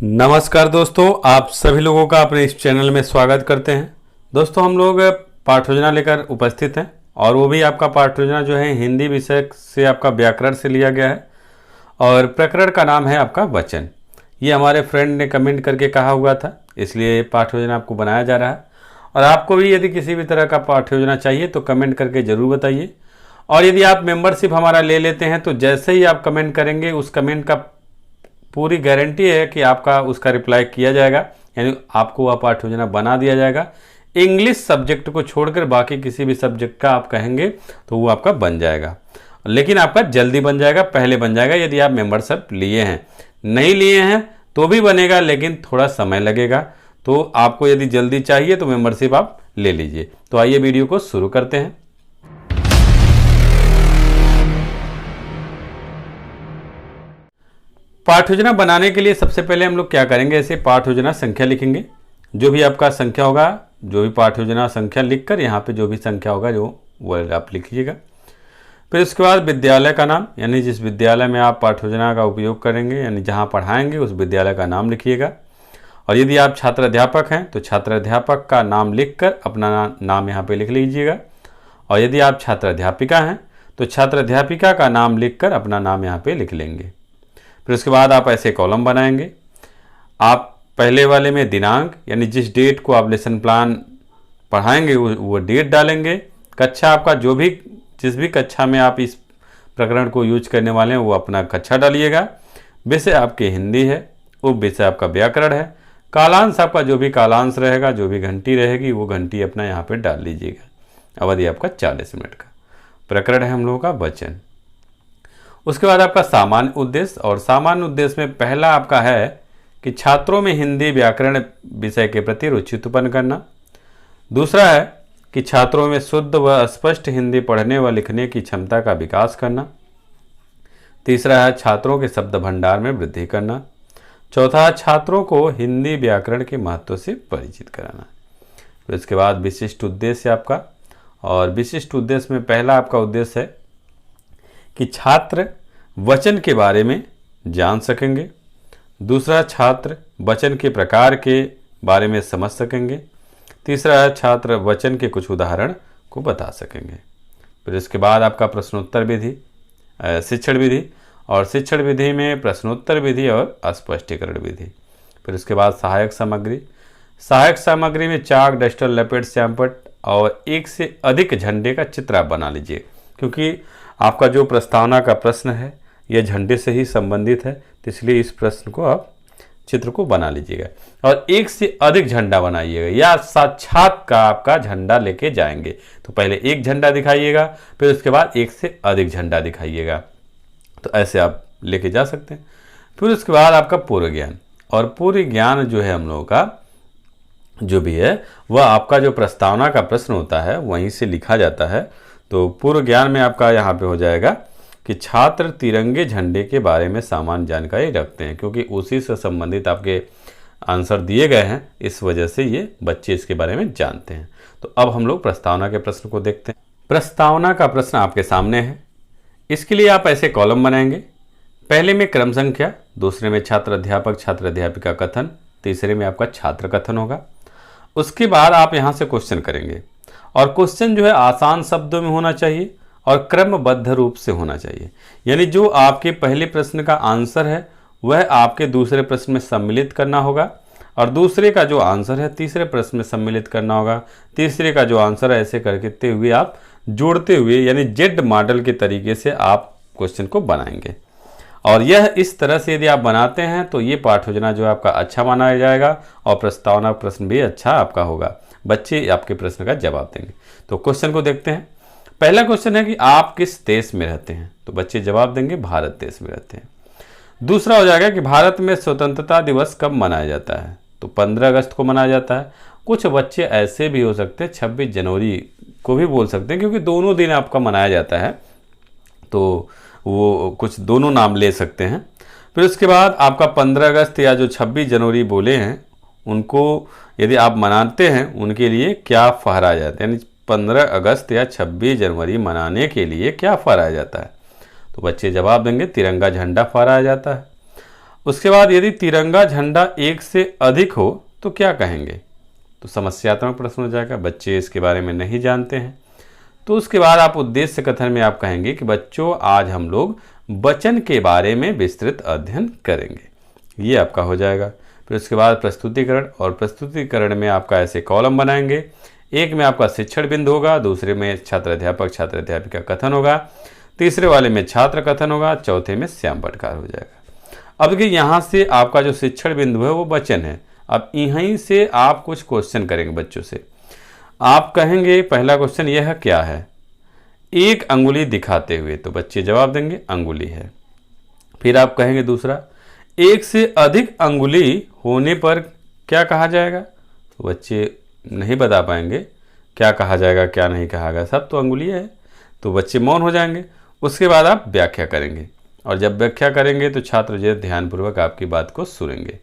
नमस्कार दोस्तों, आप सभी लोगों का अपने इस चैनल में स्वागत करते हैं। दोस्तों, हम लोग पाठ योजना लेकर उपस्थित हैं और वो भी आपका पाठ योजना जो है हिंदी विषय से आपका व्याकरण से लिया गया है और प्रकरण का नाम है आपका वचन। ये हमारे फ्रेंड ने कमेंट करके कहा हुआ था, इसलिए ये पाठ योजना आपको बनाया जा रहा है। और आपको भी यदि किसी भी तरह का पाठ योजना चाहिए तो कमेंट करके ज़रूर बताइए। और यदि आप मेंबरशिप हमारा ले लेते हैं तो जैसे ही आप कमेंट करेंगे उस कमेंट का पूरी गारंटी है कि आपका उसका रिप्लाई किया जाएगा, यानी आपको वह पाठ योजना बना दिया जाएगा। इंग्लिश सब्जेक्ट को छोड़कर बाकी किसी भी सब्जेक्ट का आप कहेंगे तो वो आपका बन जाएगा, लेकिन आपका जल्दी बन जाएगा, पहले बन जाएगा यदि आप मेंबरशिप लिए हैं। नहीं लिए हैं तो भी बनेगा, लेकिन थोड़ा समय लगेगा। तो आपको यदि जल्दी चाहिए तो मेंबरशिप आप ले लीजिए। तो आइए वीडियो को शुरू करते हैं। पाठ योजना बनाने के लिए सबसे पहले हम लोग क्या करेंगे, ऐसे पाठ योजना संख्या लिखेंगे। जो भी आपका संख्या होगा, जो भी पाठ योजना संख्या लिखकर यहाँ पे जो भी संख्या होगा वो आप लिखिएगा। फिर उसके बाद विद्यालय का नाम, यानी जिस विद्यालय में आप पाठ योजना का उपयोग करेंगे, यानी जहाँ पढ़ाएंगे उस विद्यालय का नाम लिखिएगा। और यदि आप छात्र अध्यापक हैं तो छात्र अध्यापक का नाम लिखकर अपना नाम यहाँ पे लिख लीजिएगा। और यदि आप छात्र अध्यापिका हैं तो छात्र अध्यापिका का नाम लिखकर अपना नाम यहाँ पे लिख लेंगे। फिर उसके बाद आप ऐसे कॉलम बनाएंगे। आप पहले वाले में दिनांक, यानी जिस डेट को आप लेसन प्लान पढ़ाएंगे वो डेट डालेंगे। कक्षा आपका जिस भी कक्षा में आप इस प्रकरण को यूज करने वाले हैं वो अपना कक्षा डालिएगा। विषय आपके हिंदी है, उप विषय आपका व्याकरण है। कालांश आपका जो भी कालांश रहेगा, जो भी घंटी रहेगी वो घंटी अपना यहाँ पे डाल लीजिएगा। अवधि आपका 40 मिनट का। प्रकरण है हम लोगों का वचन। उसके बाद आपका सामान्य उद्देश्य, और सामान्य उद्देश्य में पहला आपका है कि छात्रों में हिंदी व्याकरण विषय के प्रति रुचि उत्पन्न करना। दूसरा है कि छात्रों में शुद्ध व स्पष्ट हिंदी पढ़ने व लिखने की क्षमता का विकास करना। तीसरा है छात्रों के शब्द भंडार में वृद्धि करना। चौथा है छात्रों को हिंदी व्याकरण के महत्व से परिचित कराना। फिर इसके बाद विशिष्ट उद्देश्य आपका, और विशिष्ट उद्देश्य में पहला आपका उद्देश्य है कि छात्र वचन के बारे में जान सकेंगे। दूसरा, छात्र वचन के प्रकार के बारे में समझ सकेंगे। तीसरा, छात्र वचन के कुछ उदाहरण को बता सकेंगे। फिर इसके बाद आपका प्रश्नोत्तर विधि, शिक्षण विधि, और शिक्षण विधि में प्रश्नोत्तर विधि और स्पष्टीकरण विधि। फिर उसके बाद सहायक सामग्री। सहायक सामग्री में चाक, डस्टर, लपेट, श्यामपट और एक से अधिक झंडे का चित्र आप बना लीजिए, क्योंकि आपका जो प्रस्तावना का प्रश्न है यह झंडे से ही संबंधित है, तो इसलिए इस प्रश्न को आप चित्र को बना लीजिएगा। और एक से अधिक झंडा बनाइएगा, या साक्षात का आपका झंडा लेके जाएंगे तो पहले एक झंडा दिखाइएगा, फिर उसके बाद एक से अधिक झंडा दिखाइएगा। तो ऐसे आप लेके जा सकते हैं। फिर उसके बाद आपका पूर्व ज्ञान, और पूर्व ज्ञान जो है हम लोगों का जो भी है वह आपका जो प्रस्तावना का प्रश्न होता है वहीं से लिखा जाता है। तो पूर्व ज्ञान में आपका यहाँ पे हो जाएगा कि छात्र तिरंगे झंडे के बारे में सामान्य जानकारी रखते हैं, क्योंकि उसी से संबंधित आपके आंसर दिए गए हैं, इस वजह से ये बच्चे इसके बारे में जानते हैं। तो अब हम लोग प्रस्तावना के प्रश्न को देखते हैं। प्रस्तावना का प्रश्न आपके सामने है। इसके लिए आप ऐसे कॉलम बनाएंगे। पहले में क्रम संख्या, दूसरे में छात्र अध्यापक छात्र अध्यापिका कथन, तीसरे में आपका छात्र कथन होगा। उसके बाद आप यहाँ से क्वेश्चन करेंगे, और क्वेश्चन जो है आसान शब्दों में होना चाहिए और क्रमबद्ध रूप से होना चाहिए। यानी जो आपके पहले प्रश्न का आंसर है वह आपके दूसरे प्रश्न में सम्मिलित करना होगा, और दूसरे का जो आंसर है तीसरे प्रश्न में सम्मिलित करना होगा। तीसरे का जो आंसर है ऐसे करते हुए आप जोड़ते हुए, यानी जेड मॉडल के तरीके से आप क्वेश्चन को बनाएंगे। और यह इस तरह से यदि आप बनाते हैं तो ये पाठ योजना जो आपका अच्छा माना जाएगा, और प्रस्तावना प्रश्न भी अच्छा आपका होगा। बच्चे आपके प्रश्न का जवाब देंगे। तो क्वेश्चन को देखते हैं। पहला क्वेश्चन है कि आप किस देश में रहते हैं, तो बच्चे जवाब देंगे भारत देश में रहते हैं। दूसरा हो जाएगा कि भारत में स्वतंत्रता दिवस कब मनाया जाता है, तो 15 अगस्त को मनाया जाता है। कुछ बच्चे ऐसे भी हो सकते हैं 26 जनवरी को भी बोल सकते हैं, क्योंकि दोनों दिन आपका मनाया जाता है, तो वो कुछ दोनों नाम ले सकते हैं। फिर उसके बाद आपका 15 अगस्त या जो 26 जनवरी बोले हैं उनको यदि आप मनाते हैं उनके लिए क्या फहराया जाता है, यानी 15 अगस्त या 26 जनवरी मनाने के लिए क्या फहराया जाता है। तो बच्चे जवाब देंगे तिरंगा झंडा फहराया जाता है। उसके बाद यदि तिरंगा झंडा एक से अधिक हो तो क्या कहेंगे? तो समस्यात्मक प्रश्न हो जाएगा, बच्चे इसके बारे में नहीं जानते हैं। तो उसके बाद आप उद्देश्य कथन में आप कहेंगे कि बच्चों आज हम लोग वचन के बारे में विस्तृत अध्ययन करेंगे, ये आपका हो जाएगा। फिर उसके बाद प्रस्तुतिकरण, और प्रस्तुतिकरण में आपका ऐसे कॉलम बनाएंगे, एक में आपका शिक्षण बिंदु होगा, दूसरे में छात्र अध्यापक छात्र अध्यापिका कथन होगा, तीसरे वाले में छात्र कथन होगा, चौथे में श्याम पटकार हो जाएगा। अब देखिए यहाँ से आपका जो शिक्षण बिंदु है वो वचन है। अब यहीं से आप कुछ क्वेश्चन करेंगे बच्चों से। आप कहेंगे पहला क्वेश्चन यह क्या है, एक अंगुली दिखाते हुए, तो बच्चे जवाब देंगे अंगुली है। फिर आप कहेंगे दूसरा, एक से अधिक अंगुली होने पर क्या कहा जाएगा? तो बच्चे नहीं बता पाएंगे क्या कहा जाएगा क्या नहीं कहा जाएगा, सब तो अंगुलियाँ है, तो बच्चे मौन हो जाएंगे। उसके बाद आप व्याख्या करेंगे, और जब व्याख्या करेंगे तो छात्र जो है ध्यानपूर्वक आपकी बात को सुनेंगे।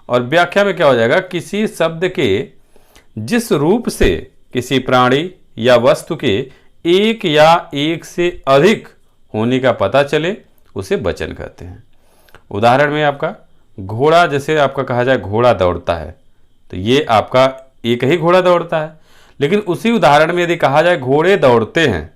और व्याख्या में क्या हो जाएगा, किसी शब्द के जिस रूप से किसी प्राणी या वस्तु के एक या एक से अधिक होने का पता चले उसे वचन कहते हैं। उदाहरण में आपका घोड़ा, जैसे आपका कहा जाए घोड़ा दौड़ता है, तो ये आपका एक ही घोड़ा दौड़ता है। लेकिन उसी उदाहरण में यदि कहा जाए घोड़े दौड़ते हैं,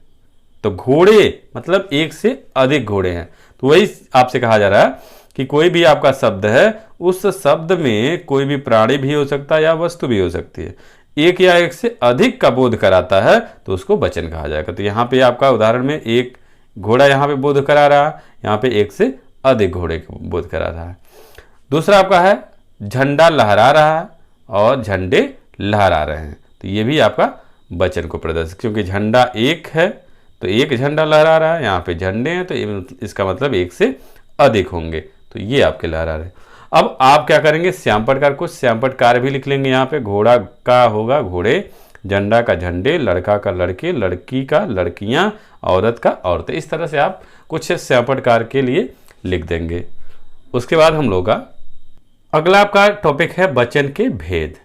तो घोड़े मतलब एक से अधिक घोड़े हैं। तो वही आपसे कहा जा रहा है कि कोई भी आपका शब्द है, उस शब्द में कोई भी प्राणी भी हो सकता है या वस्तु भी हो सकती है, एक या एक से अधिक का बोध कराता है तो उसको वचन कहा जाएगा। तो यहाँ पे आपका उदाहरण में एक घोड़ा यहाँ पे बोध करा रहा है, यहाँ पे एक से अधिक घोड़े को बोध करा रहा है। दूसरा आपका है झंडा लहरा रहा है और झंडे लहरा रहे हैं, तो ये भी आपका वचन को प्रदर्शित, क्योंकि झंडा एक है तो एक झंडा लहरा रहा है, यहाँ पे झंडे हैं तो इसका मतलब एक से अधिक होंगे, तो ये आपके लहरा रहे हैं। अब आप क्या करेंगे, श्याम पटकार को श्याम पटकार भी लिख लेंगे। यहाँ पे घोड़ा का होगा घोड़े, झंडा का झंडे, लड़का का लड़के, लड़की का लड़कियां, औरत का औरतें। इस तरह से आप कुछ श्याम पटकार के लिए लिख देंगे। उसके बाद हम लोग का अगला आपका टॉपिक है वचन के भेद,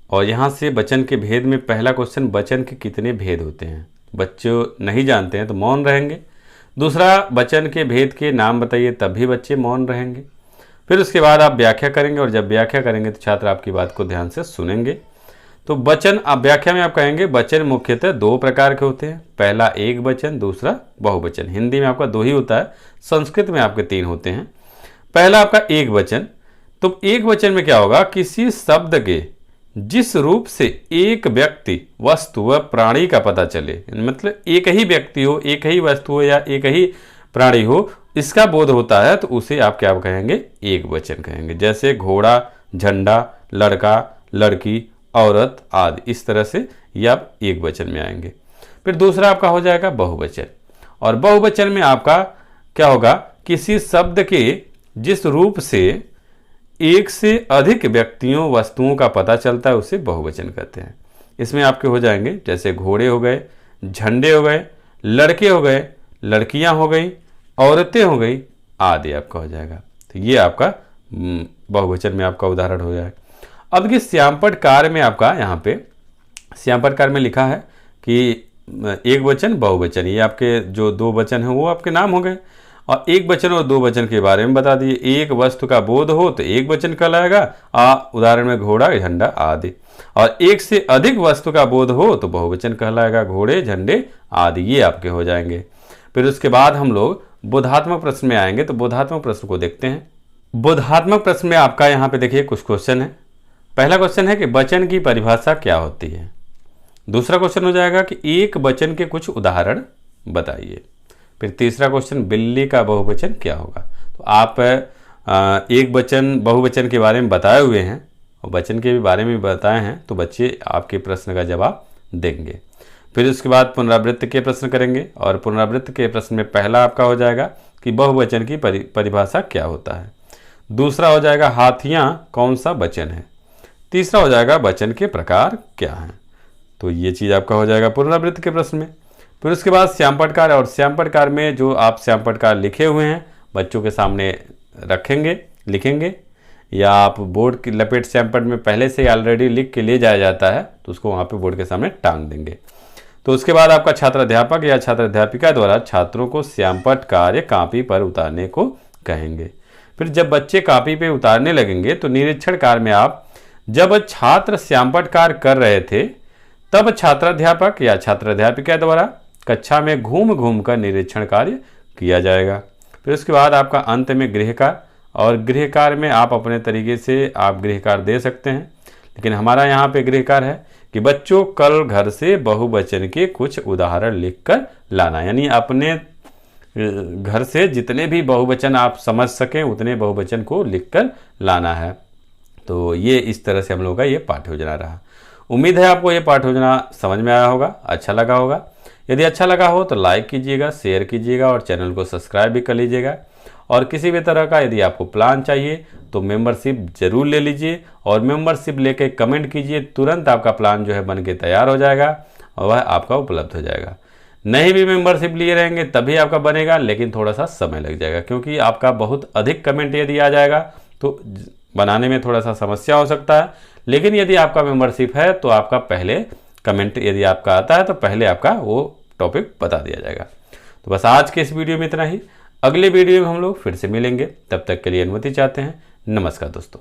और यहाँ से वचन के भेद में पहला क्वेश्चन, वचन के कितने भेद होते हैं? बच्चों नहीं जानते हैं तो मौन रहेंगे। दूसरा, वचन के भेद के नाम बताइए, तब भी बच्चे मौन रहेंगे। फिर उसके बाद आप व्याख्या करेंगे, और जब व्याख्या करेंगे तो छात्र आपकी बात को ध्यान से सुनेंगे। तो वचन, आप व्याख्या में आप कहेंगे वचन मुख्यतः दो प्रकार के होते हैं, पहला एक वचन, दूसरा बहुवचन। हिंदी में आपका दो ही होता है, संस्कृत में आपके तीन होते हैं। पहला आपका एक वचन, तो एक वचन में क्या होगा, किसी शब्द के जिस रूप से एक व्यक्ति, वस्तु व प्राणी का पता चले, मतलब एक ही व्यक्ति हो, एक ही वस्तु हो या एक ही प्राणी हो, इसका बोध होता है, तो उसे आप क्या कहेंगे, एक वचन कहेंगे। जैसे घोड़ा, झंडा, लड़का, लड़की, औरत आदि, इस तरह से ये आप एक वचन में आएंगे। फिर दूसरा आपका हो जाएगा बहुवचन, और बहुवचन में आपका क्या होगा, किसी शब्द के जिस रूप से एक से अधिक व्यक्तियों वस्तुओं का पता चलता है उसे बहुवचन कहते हैं। इसमें आपके हो जाएंगे जैसे घोड़े हो गए, झंडे हो गए, लड़के हो गए, लड़कियां हो गई, औरतें हो गई आदि आपका हो जाएगा। तो ये आपका बहुवचन में आपका उदाहरण हो जाएगा। अब देखिए श्याम पटकार में आपका यहाँ पे श्याम पटकार में लिखा है कि एक वचन बहुवचन, ये आपके जो दो वचन हैं वो आपके नाम हो गए, और एक वचन और दो वचन के बारे में बता दिए। एक वस्तु का बोध हो तो एक वचन कहलाएगा, उदाहरण में घोड़ा, झंडा आदि, और एक से अधिक वस्तु का बोध हो तो बहुवचन कहलाएगा, घोड़े, झंडे आदि, ये आपके हो जाएंगे। फिर उसके बाद हम लोग बोधात्मक प्रश्न में आएंगे। तो बोधात्मक प्रश्न को देखते हैं। बोधात्मक प्रश्न में आपका यहाँ पे देखिए कुछ क्वेश्चन है। पहला क्वेश्चन है कि वचन की परिभाषा क्या होती है। दूसरा क्वेश्चन हो जाएगा कि एक वचन के कुछ उदाहरण बताइए। फिर तीसरा क्वेश्चन, बिल्ली का बहुवचन क्या होगा। तो आप एक वचन बहुवचन के बारे में बताए हुए हैं और वचन के भी बारे में बताए हैं, तो बच्चे आपके प्रश्न का जवाब देंगे। फिर उसके बाद पुनरावृत्ति के प्रश्न करेंगे, और पुनरावृत्ति के प्रश्न में पहला आपका हो जाएगा कि बहुवचन की परिभाषा क्या होता है। दूसरा हो जाएगा हाथियाँ कौन सा वचन है। तीसरा हो जाएगा वचन के प्रकार क्या हैं। तो ये चीज़ आपका हो जाएगा पुनरावृत्ति के प्रश्न में। फिर उसके बाद श्याम पटकार, और श्याम पटकार में जो आप श्याम पटकार लिखे हुए हैं बच्चों के सामने रखेंगे, लिखेंगे, या आप बोर्ड की लपेट श्याम पट में पहले से ऑलरेडी लिख के ले जाया जाता है तो उसको वहाँ पे बोर्ड के सामने टांग देंगे। तो उसके बाद आपका छात्र अध्यापक या छात्र अध्यापिका द्वारा छात्रों को श्याम पट कार्य कापी पर उतारने को कहेंगे। फिर जब बच्चे कॉपी पे उतारने लगेंगे तो निरीक्षण कार्य में आप जब छात्र श्यामपट्ट कार्य कर रहे थे तब छात्राध्यापक या छात्राध्यापिका द्वारा कक्षा में घूम घूम कर निरीक्षण कार्य किया जाएगा। फिर उसके बाद आपका अंत में गृह कार्य, और गृह कार्य में आप अपने तरीके से आप गृह कार्य दे सकते हैं, लेकिन हमारा यहाँ पे गृह कार्य है कि बच्चों कल घर से बहुवचन के कुछ उदाहरण लिखकर लाना, यानी अपने घर से जितने भी बहुवचन आप समझ सकें उतने बहुवचन को लिखकर लाना है। तो ये इस तरह से हम लोगों का ये पाठ योजना रहा। उम्मीद है आपको ये पाठ योजना समझ में आया होगा, अच्छा लगा होगा। यदि अच्छा लगा हो तो लाइक कीजिएगा, शेयर कीजिएगा और चैनल को सब्सक्राइब भी कर लीजिएगा। और किसी भी तरह का यदि आपको प्लान चाहिए तो मेंबरशिप जरूर ले लीजिए, और मेंबरशिप लेके कमेंट कीजिए, तुरंत आपका प्लान जो है बन के तैयार हो जाएगा और वह आपका उपलब्ध हो जाएगा। नहीं भी मेंबरशिप लिए रहेंगे तभी आपका बनेगा, लेकिन थोड़ा सा समय लग जाएगा, क्योंकि आपका बहुत अधिक कमेंट यदि आ जाएगा तो बनाने में थोड़ा सा समस्या हो सकता है। लेकिन यदि आपका मेंबरशिप है तो आपका पहले कमेंट यदि आपका आता है तो पहले आपका वो टॉपिक बता दिया जाएगा। तो बस आज के इस वीडियो में इतना ही। अगले वीडियो में हम लोग फिर से मिलेंगे, तब तक के लिए अनुमति चाहते हैं। नमस्कार दोस्तों।